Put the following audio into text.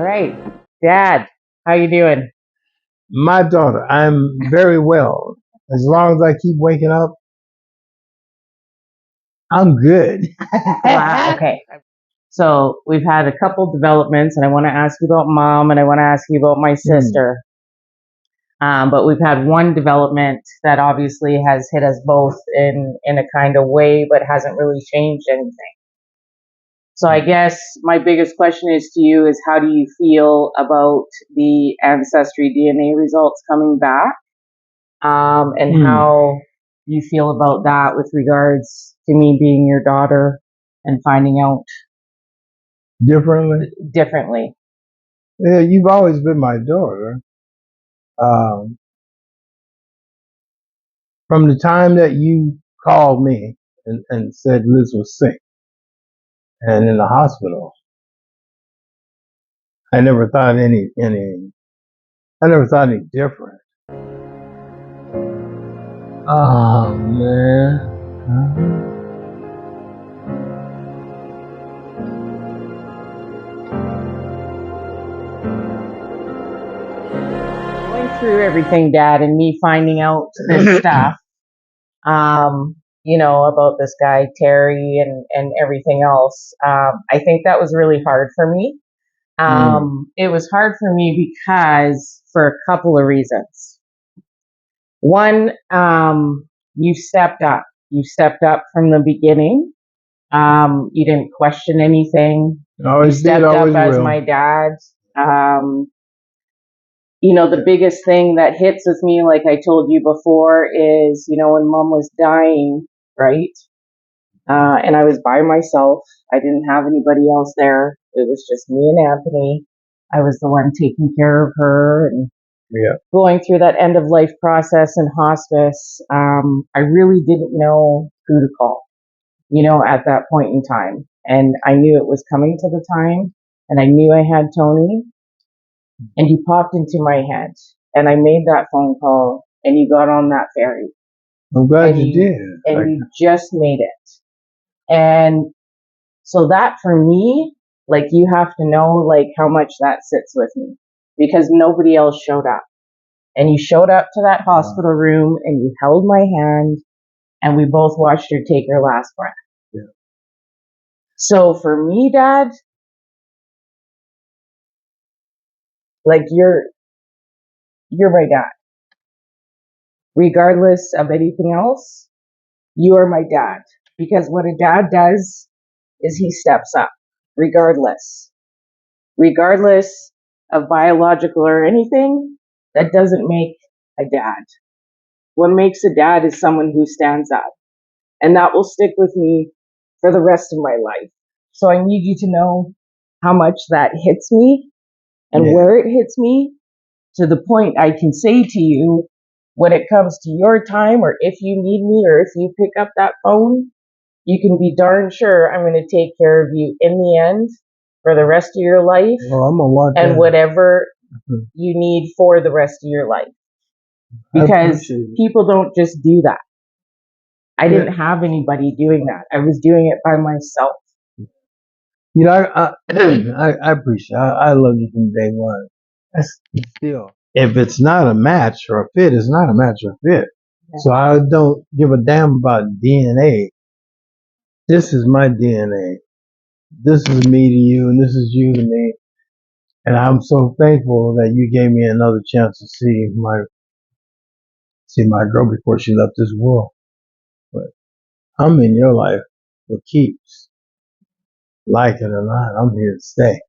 right. Dad, how you doing? My daughter, I'm very well. As long as I keep waking up, I'm good. Wow, okay. So we've had a couple developments, and I want to ask you about mom, and I want to ask you about my sister. But we've had one development that obviously has hit us both in a kind of way, but hasn't really changed anything. So I guess my biggest question is to you is how do you feel about the Ancestry DNA results coming back? And how you feel about that with regards to me being your daughter and finding out differently. Yeah, you've always been my daughter. From the time that you called me and said Liz was sick and in the hospital, I never thought any different. Oh man. Going through everything, Dad, and me finding out this stuff, about this guy, Terry, and everything else, I think that was really hard for me. It was hard for me because for a couple of reasons. One, you stepped up. You stepped up from the beginning. You didn't question anything. You stepped up as my dad. The biggest thing that hits with me, like I told you before, is, when mom was dying, right? And I was by myself. I didn't have anybody else there. It was just me and Anthony. I was the one taking care of her and going through that end of life process in hospice. I really didn't know who to call, at that point in time. And I knew it was coming to the time, and I knew I had Tony, and you popped into my head, and I made that phone call, and you got on that ferry. I'm glad you did. And you just made it. And so that for me, like, you have to know, like, how much that sits with me, because nobody else showed up. And you showed up to that hospital room, and you held my hand, and we both watched her take her last breath. Yeah. So for me, Dad, like, you're my dad. Regardless of anything else, you are my dad. Because what a dad does is he steps up, regardless of biological or anything. That doesn't make a dad. What makes a dad is someone who stands up. And that will stick with me for the rest of my life. So I need you to know how much that hits me and where it hits me, to the point I can say to you, when it comes to your time, or if you need me, or if you pick up that phone, you can be darn sure I'm going to take care of you in the end for the rest of your life. Well, I'm gonna watch and whatever you need for the rest of your life. Because people don't just do that. I didn't have anybody doing that. I was doing it by myself. I appreciate it. I love you from day one. That's still, if it's not a match or a fit, it's not a match or a fit. Yeah. So I don't give a damn about DNA. This is my DNA. This is me to you, and this is you to me. And I'm so thankful that you gave me another chance to see my girl before she left this world. But I'm in your life for keeps. Like it or not, I'm here to stay.